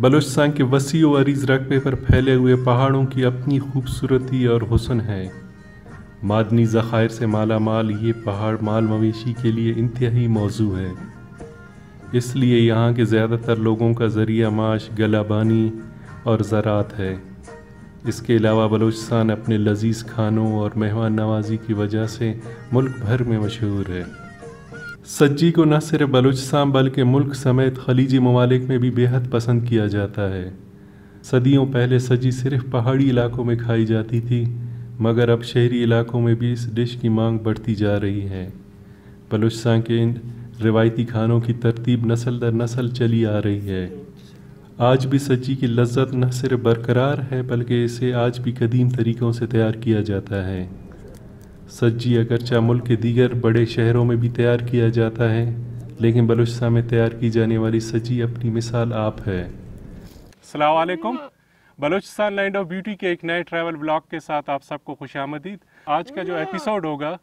बलूचिस्तान के वसी व अरीज़ रकबे पर फैले हुए पहाड़ों की अपनी खूबसूरती और हुस्न है। मादनी ज़खायर से माला माल ये पहाड़ माल मवेशी के लिए इंतहाई मौजू है। इसलिए यहाँ के ज़्यादातर लोगों का ज़रिया माश गलाबानी और ज़राअत है। इसके अलावा बलूचिस्तान अपने लजीज़ खानों और मेहमान नवाजी की वजह से मुल्क भर में मशहूर है। सज्जी को न सिर्फ बलूचिस्तान बल्कि मुल्क समेत खलीजी ममालिक में भी बेहद पसंद किया जाता है। सदियों पहले सज्जी सिर्फ पहाड़ी इलाकों में खाई जाती थी, मगर अब शहरी इलाकों में भी इस डिश की मांग बढ़ती जा रही है। बलूचिस्तान के इन रिवायती खानों की तरतीब नस्ल दर नस्ल चली आ रही है। आज भी सज्जी की लज्जत न सिर्फ बरकरार है बल्कि इसे आज भी कदीम तरीक़ों से तैयार किया जाता है। सज्जी अगरचा मुल्क के दीगर बड़े शहरों में भी तैयार किया जाता है, लेकिन बलूचिस्तान में तैयार की जाने वाली सज्जी अपनी मिसाल आप है। अस्सलाम वालेकुम। बलूचिस्तान लैंड ऑफ ब्यूटी के एक नए ट्रैवल ब्लॉग के साथ आप सबको खुशामदीद। आज का जो एपिसोड होगा,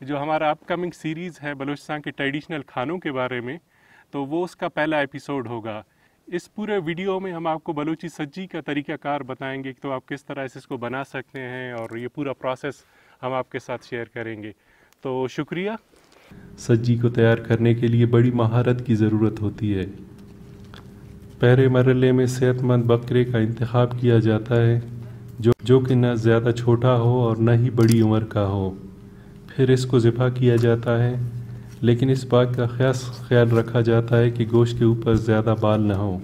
जो हमारा अपकमिंग सीरीज़ है बलूचिस्तान के ट्रेडिशनल खानों के बारे में, तो वो उसका पहला एपिसोड होगा। इस पूरे वीडियो में हम आपको बलूची सज्जी का तरीक़ाकार बताएंगे, तो आप किस तरह से इसको बना सकते हैं, और ये पूरा प्रोसेस हम आपके साथ शेयर करेंगे। तो शुक्रिया। सज्जी को तैयार करने के लिए बड़ी महारत की ज़रूरत होती है। पहले मरहले में सेहतमंद बकरे का इंतखाब किया जाता है, जो कि न ज़्यादा छोटा हो और न ही बड़ी उम्र का हो। फिर इसको ज़िबा किया जाता है, लेकिन इस बात का ख़ास ख्याल रखा जाता है कि गोश्त के ऊपर ज़्यादा बाल न हो।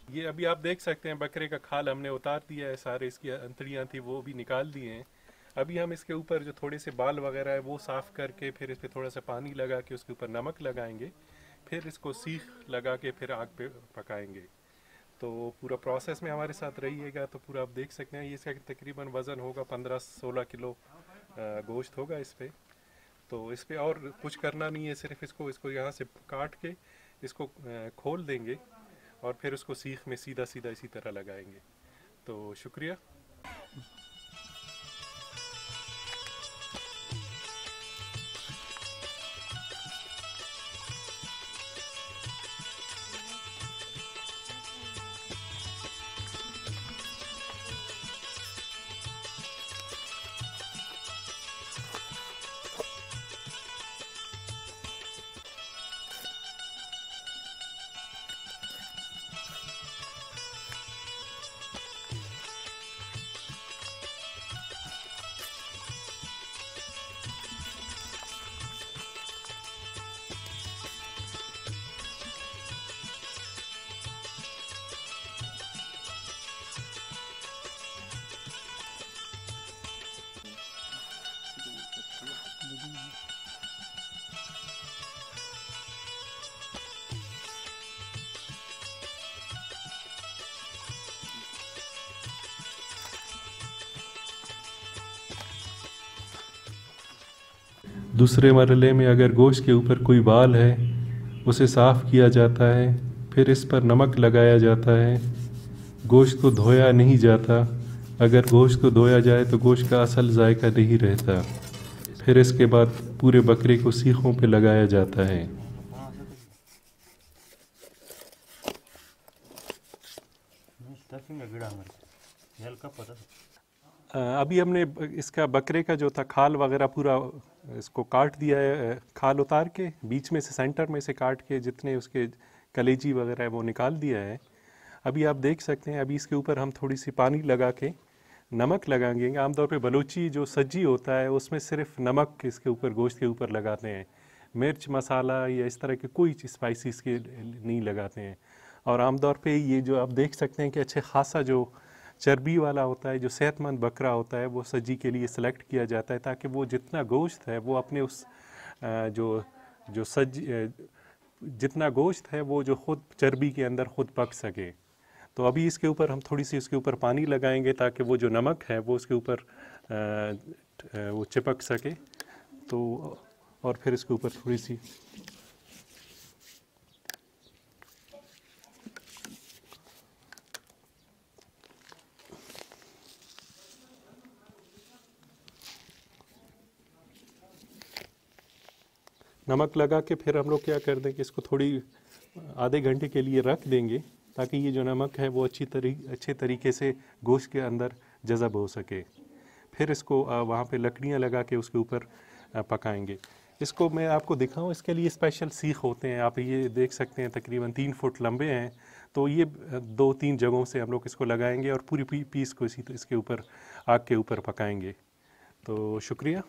ये अभी आप देख सकते हैं बकरे का खाल हमने उतार दिया है, सारे इसकी अंतड़ियाँ थी वो भी निकाल दी हैं। अभी हम इसके ऊपर जो थोड़े से बाल वगैरह है वो साफ़ करके फिर इस पर थोड़ा सा पानी लगा के उसके ऊपर नमक लगाएंगे, फिर इसको सीख लगा के फिर आग पे पकाएंगे। तो पूरा प्रोसेस में हमारे साथ रहिएगा। तो पूरा आप देख सकते हैं, ये इसका तकरीबन वज़न होगा 15-16 किलो गोश्त होगा इस पर। तो इस पर और कुछ करना नहीं है, सिर्फ इसको यहाँ से काट के इसको खोल देंगे और फिर उसको सीख में सीधा सीधा इसी तरह लगाएंगे। तो शुक्रिया। दूसरे मरहले में अगर गोश्त के ऊपर कोई बाल है उसे साफ़ किया जाता है, फिर इस पर नमक लगाया जाता है। गोश्त को धोया नहीं जाता, अगर गोश्त को धोया जाए तो गोश्त का असल जायका नहीं रहता। फिर इसके बाद पूरे बकरे को सीखों पे लगाया जाता है। अभी हमने इसका बकरे का जो था खाल वगैरह पूरा इसको काट दिया है, खाल उतार के बीच में से सेंटर में से काट के जितने उसके कलेजी वगैरह है वो निकाल दिया है। अभी आप देख सकते हैं, अभी इसके ऊपर हम थोड़ी सी पानी लगा के नमक लगाएंगे। आमतौर पे बलूची जो सज्जी होता है उसमें सिर्फ नमक इसके ऊपर गोश्त के ऊपर लगाते हैं, मिर्च मसाला या इस तरह के कोई स्पाइसी इसके नहीं लगाते हैं। और आमतौर पे ये जो आप देख सकते हैं कि अच्छे खासा जो चर्बी वाला होता है, जो सेहतमंद बकरा होता है, वो सज्जी के लिए सेलेक्ट किया जाता है ताकि वो जितना गोश्त है वो अपने उस जो जो सज्जी जितना गोश्त है वो जो खुद चर्बी के अंदर खुद पक सके। तो अभी इसके ऊपर हम थोड़ी सी इसके ऊपर पानी लगाएंगे ताकि वो जो नमक है वो उसके ऊपर वो चिपक सके। तो और फिर इसके ऊपर थोड़ी सी नमक लगा के फिर हम लोग क्या कर देंगे, इसको थोड़ी आधे घंटे के लिए रख देंगे ताकि ये जो नमक है वो अच्छे तरीके से गोश्त के अंदर जज़ब हो सके। फिर इसको वहाँ पे लकड़ियाँ लगा के उसके ऊपर पकाएंगे। इसको मैं आपको दिखाऊं, इसके लिए स्पेशल सीख होते हैं, आप ये देख सकते हैं तकरीबन 3 फुट लंबे हैं। तो ये 2-3 जगहों से हम लोग इसको लगाएंगे और पूरी पीस को इसके ऊपर आग के ऊपर पकाएंगे। तो शुक्रिया।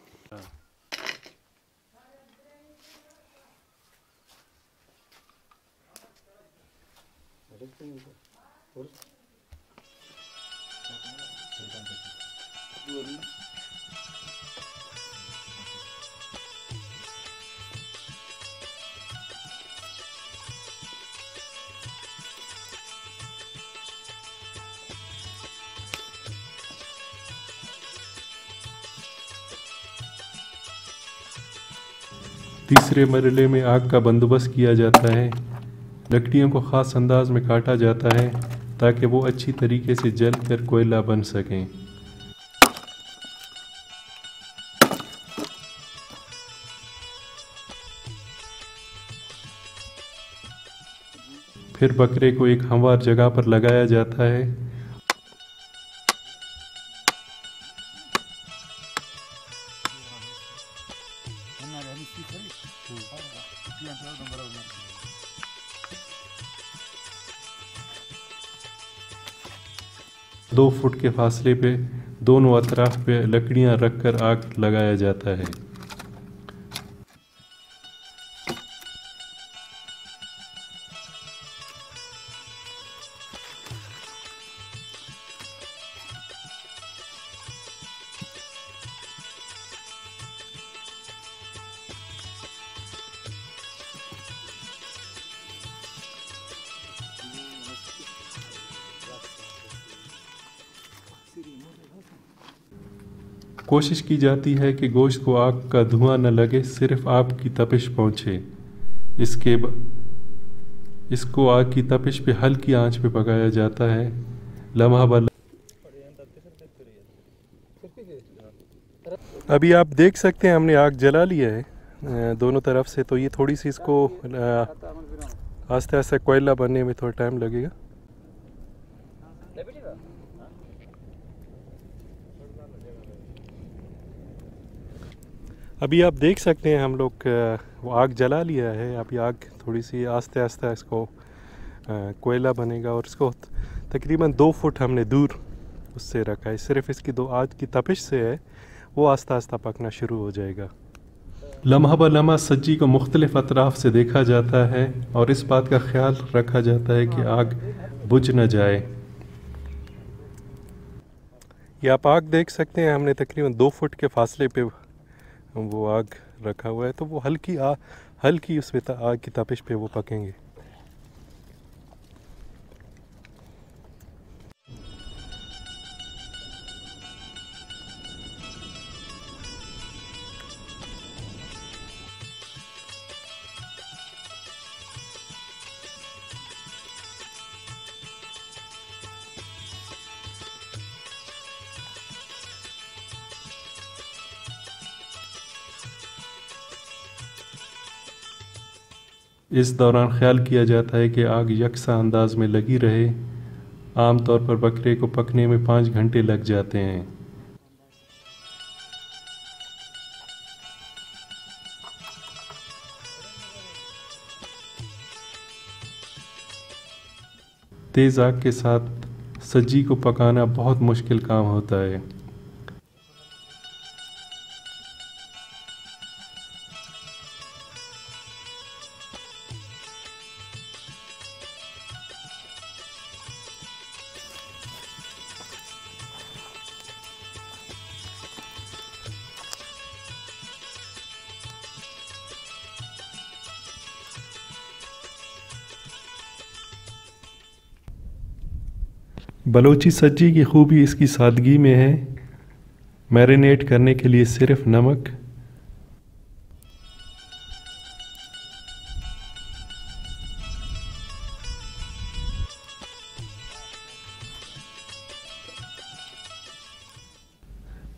तीसरे मरहले में आग का बंदोबस्त किया जाता है। लकड़ियों को ख़ास अंदाज में काटा जाता है ताकि वो अच्छी तरीके से जल कर कोयला बन सकें। फिर बकरे को एक हमवार जगह पर लगाया जाता है। दो फुट के फासले पे दोनों अतराफ पे लकड़ियां रखकर आग लगाया जाता है। कोशिश की जाती है कि गोश्त को आग का धुआं न लगे, सिर्फ आग की तपिश पहुँचे। इसको आग की तपिश पे हल्की आंच पे पकाया जाता है। लम्हा ब अभी आप देख सकते हैं हमने आग जला लिया है दोनों तरफ से। तो ये थोड़ी सी इसको आस्ते आस्ते कोयला बनने में थोड़ा टाइम लगेगा। अभी आप देख सकते हैं हम लोग वो आग जला लिया है। अभी आग थोड़ी सी आस्ते आस्ते इसको कोयला बनेगा और इसको तकरीबन 2 फुट हमने दूर उससे रखा है। सिर्फ इसकी आग की तपिश से है वो आस्ता आस्ता पकना शुरू हो जाएगा। लम्हा ब लम्हा सज्जी को मुख्तलिफ अतराफ से देखा जाता है और इस बात का ख्याल रखा जाता है कि आग बुझ न जाए। ये आप आग देख सकते हैं, हमने तकरीबन 2 फुट के फासले पे वो आग रखा हुआ है। तो वो हल्की उस पे आग की तपिश पे वो पकेंगे। इस दौरान ख्याल किया जाता है कि आग यकसा अंदाज में लगी रहे। आमतौर पर बकरे को पकने में 5 घंटे लग जाते हैं। तेज़ आग के साथ सज्जी को पकाना बहुत मुश्किल काम होता है। बलोची सज्जी की खूबी इसकी सादगी में है। मैरिनेट करने के लिए सिर्फ नमक,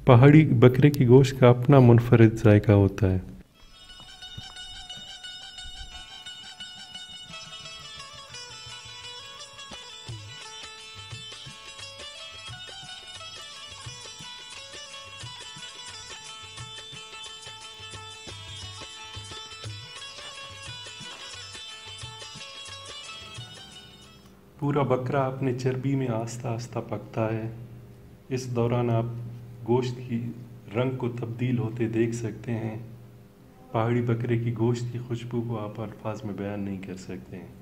पहाड़ी बकरे की गोश्त का अपना मुनफरिद जायका होता है। पूरा बकरा अपने चर्बी में आस्ता आस्ता पकता है। इस दौरान आप गोश्त की रंग को तब्दील होते देख सकते हैं। पहाड़ी बकरे की गोश्त की खुशबू को आप अल्फाज में बयान नहीं कर सकते हैं।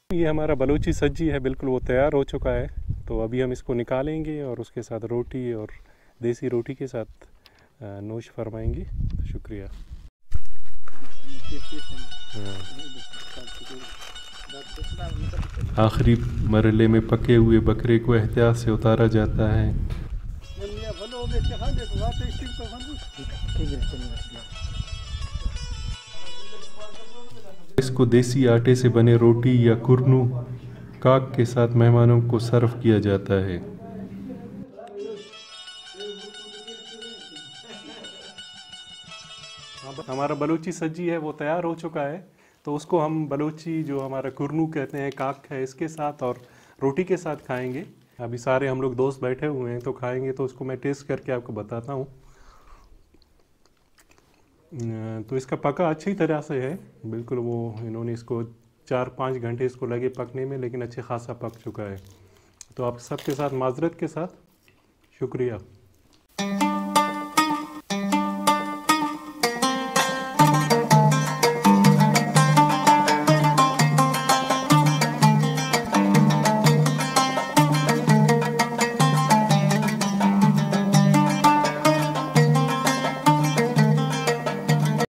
ये हमारा बलूची सज्जी है, बिल्कुल वो तैयार हो चुका है। तो अभी हम इसको निकालेंगे और उसके साथ रोटी और देसी रोटी के साथ नोश फरमाएंगे तो शुक्रिया। आखिरी मरले में पके हुए बकरे को एहतियात से उतारा जाता है। इसको देसी आटे से बने रोटी या कुरनू काक के साथ मेहमानों को सर्व किया जाता है। हमारा बलूची सज्जी है वो तैयार हो चुका है, तो उसको हम बलूची जो हमारा कुरनू कहते हैं, काक है, इसके साथ और रोटी के साथ खाएंगे। अभी सारे हम लोग दोस्त बैठे हुए हैं तो खाएंगे, तो उसको मैं टेस्ट करके आपको बताता हूँ। तो इसका पका अच्छी तरह से है, बिल्कुल वो इन्होंने इसको 4-5 घंटे इसको लगे पकने में, लेकिन अच्छे खासा पक चुका है। तो आप सबके साथ माजरत के साथ शुक्रिया।